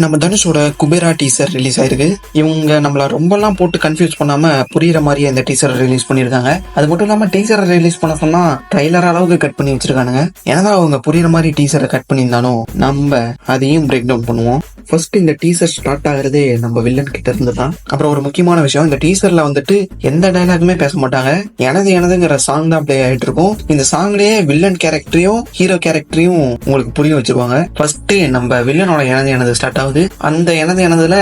நம்ம தனுஷோட Kubera teaser release ஆயிருக்கு. இவங்க நம்மள ரொம்பலாம் போட்டு கன்ஃபியூஸ் பண்ணாம புரியுற மாதிரி அந்த டீசர் ரிலீஸ் பண்ணிருக்காங்க. அது மட்டும் இல்லாம டீசரை ரிலீஸ் பண்ண சொன்னா ட்ரைலர் அளவுக்கு கட் பண்ணி வச்சிருக்கானுங்க. என்னதான் அவங்க புரியுற மாதிரி டீசரை கட் பண்ணியிருந்தாலும் நம்ம அதையும் பிரேக் டவுன் பண்ணுவோம். ஃபர்ஸ்ட் இந்த டீசர் ஸ்டார்ட் ஆகுறதே நம்ம வில்லன் கிட்ட இருந்து தான். அப்புறம் ஒரு முக்கியமான விஷயம், இந்த டீசர்ல வந்துட்டு எந்த டைலாகுமே பேச மாட்டாங்க. எனது எனதுங்கிற சாங் தான் பிளே ஆயிட்டு இருக்கும். இந்த சாங்லயே வில்லன் கேரக்டரையும் ஹீரோ கேரக்டரையும் உங்களுக்கு புரிய வச்சிருவாங்க. ஃபர்ஸ்ட் நம்ம வில்லனோட எனது எனது ஸ்டார்ட் ஆகுது. அந்த எனது எனதுல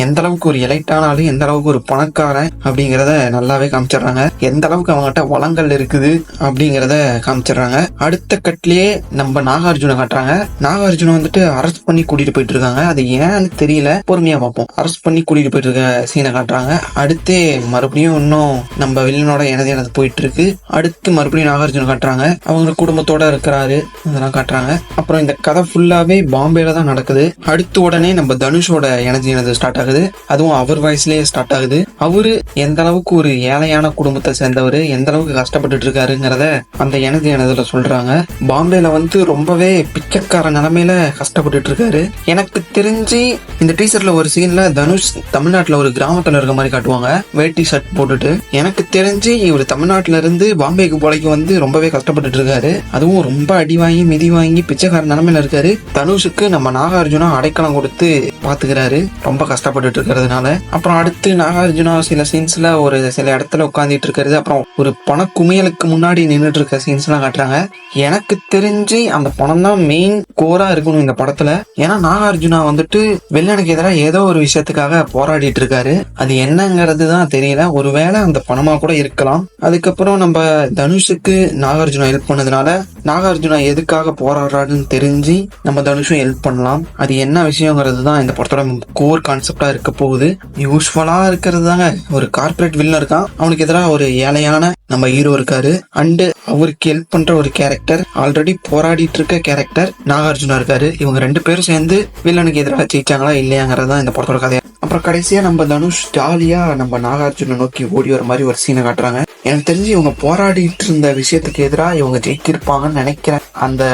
எந்த அளவுக்கு ஒரு எலைட்டான ஆளு, எந்த அளவுக்கு ஒரு பணக்காரன் அப்படிங்கறத நல்லாவே காமிச்சிடுறாங்க. எந்த அளவுக்கு அவங்ககிட்ட வளங்கள் இருக்குது அப்படிங்கறத காமிச்சிடுறாங்க. அடுத்த கட்லயே நம்ம நாகார்ஜுன காட்டுறாங்க. நாகார்ஜுன வந்துட்டு அரெஸ்ட் பண்ணி கூட்டிட்டு போயிட்டு இருக்காங்க. அது ஏன்னு தெரியல, பொறுமையா பார்ப்போம். அரெஸ்ட் பண்ணி கூட்டிட்டு போயிட்டு இருக்க சீனை காட்டுறாங்க. அடுத்து மறுபடியும் இன்னும் நம்ம வில்லனோட எனது எனது போயிட்டு இருக்கு. அடுத்து மறுபடியும் நாகார்ஜுன காட்டுறாங்க. அவங்க குடும்பத்தோட இருக்கிறாரு, அதெல்லாம் காட்டுறாங்க. அப்புறம் இந்த கதை ஃபுல்லாவே பாம்பேல தான் நடக்குது. அடுத்து உடனே நம்ம தனுஷோட எனது ஸ்டார்ட் ஆகுது. அதுவும் அவர் வாய்ஸ்லயே ஸ்டார்ட் ஆகுது. அவரு எந்த அளவுக்கு ஒரு ஏழையான குடும்பத்தை சேர்ந்தவர், எந்த அளவுக்கு கஷ்டப்பட்டு இருக்காருங்கிறத அந்த எனதுல சொல்றாங்க. பாம்பேல வந்து ரொம்பவே பிச்சைக்கார நிலைமையில கஷ்டப்பட்டு இருக்காரு. எனக்கு தெரிஞ்சு இந்த டீசர்ல ஒரு சீன்ல தனுஷ் தமிழ்நாட்டுல ஒரு கிராமத்துல இருக்க மாதிரி காட்டுவாங்க, வேட்டி ஷர்ட் போட்டுட்டு. எனக்கு தெரிஞ்சு இவர் தமிழ்நாட்டுல இருந்து பாம்பேக்கு போலைக்கு வந்து ரொம்பவே கஷ்டப்பட்டு இருக்காரு. அதுவும் ரொம்ப அடி வாங்கி மிதி வாங்கி பிச்சைக்கார நிலைமையில இருக்காரு. தனுஷுக்கு நம்ம நாகார்ஜுனா அடைக்கலம் கொடுத்து பாத்துக்கிறாரு, ரொம்ப கஷ்டப்பட்டு இருக்கிறதுனால. அப்புறம் அடுத்து நாகார்ஜுனா சில சீன்ஸ்ல ஒரு சில இடத்துல உட்காந்துட்டு இருக்கிறது, அப்புறம் ஒரு பண குமியலுக்கு முன்னாடி நின்றுட்டு இருக்க சீன்ஸ் எல்லாம் காட்டுறாங்க. எனக்கு தெரிஞ்சு அந்த பணம் தான் மெயின் கோரா இருக்கணும் இந்த படத்துல. ஏன்னா நாகார்ஜுனா வந்துட்டு வில்லனுக்கு எதிராக ஏதோ ஒரு விஷயத்துக்காக போராடிட்டு இருக்காரு. அது என்னங்கிறது தான் தெரியல. ஒருவேளை அந்த பணமா கூட இருக்கலாம். அதுக்கப்புறம் நம்ம தனுஷுக்கு நாகார்ஜுனா ஹெல்ப் பண்ணதுனால நாகார்ஜுனா எதுக்காக போராடுறாருன்னு தெரிஞ்சு நம்ம தனுஷும் ஹெல்ப் பண்ணலாம். அது என்ன விஷயங்கிறது தான் இந்த படத்தோட கோர் கான்செப்டா இருக்க போகுது. யூஸ்வலா இருக்கிறது தாங்க, ஒரு கார்பரேட் வில்லன் இருக்கான், அவனுக்கு எதிராக ஒரு ஏழையான நம்ம ஹீரோ இருக்காரு. அண்டு அவருக்கு ஹெல்ப் பண்ற ஒரு கேரக்டர், ஆல்ரெடி போராடிட்டு இருக்க கேரக்டர் நாகார்ஜுனா இருக்காரு. இவங்க ரெண்டு பேரும் சேர்ந்து வில்லனுக்கு எதிராக ஜெயிச்சாங்களா இல்லையாங்கிறது தான் இந்த படத்தோட கதையா. அப்புறம் கடைசியா நம்ம தனுஷ் ஜாலியா நம்ம நாகார்ஜுன நோக்கி ஓடி வர மாதிரி ஒரு சீனை காட்டுறாங்க. எனக்கு தெரிஞ்சு இவங்க போராடிட்டு இருந்த விஷயத்துக்கு எதிராக இவங்க ஜெயிச்சிருப்பாங்கன்னு நினைக்கிறேன். அந்த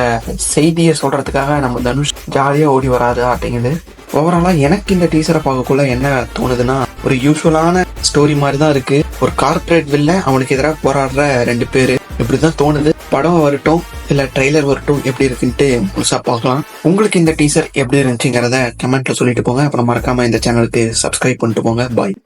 செய்தியை சொல்றதுக்காக நம்ம தனுஷ் ஜாலியா ஓடி வராது அப்படிங்குது. ஓவராலா எனக்கு இந்த டீசரை பார்க்கக்குள்ள என்ன தோணுதுன்னா, ஒரு யூஸ்வலான ஸ்டோரி மாதிரி தான் இருக்கு. ஒரு கார்பரேட் வில்ல அவனுக்கு எதிராக போராடுற ரெண்டு பேரு, இப்படிதான் தோணுது. படம் வரட்டும் இல்ல ட்ரெய்லர் வரட்டும், எப்படி இருக்குன்ட்டு முழுசா பார்க்கலாம். உங்களுக்கு இந்த டீசர் எப்படி இருந்துச்சுங்கிறத கமெண்ட்ல சொல்லிட்டு போங்க. அப்புறம் மறக்காம இந்த சேனலுக்கு சப்ஸ்கிரைப் பண்ணிட்டு போங்க. பாய்.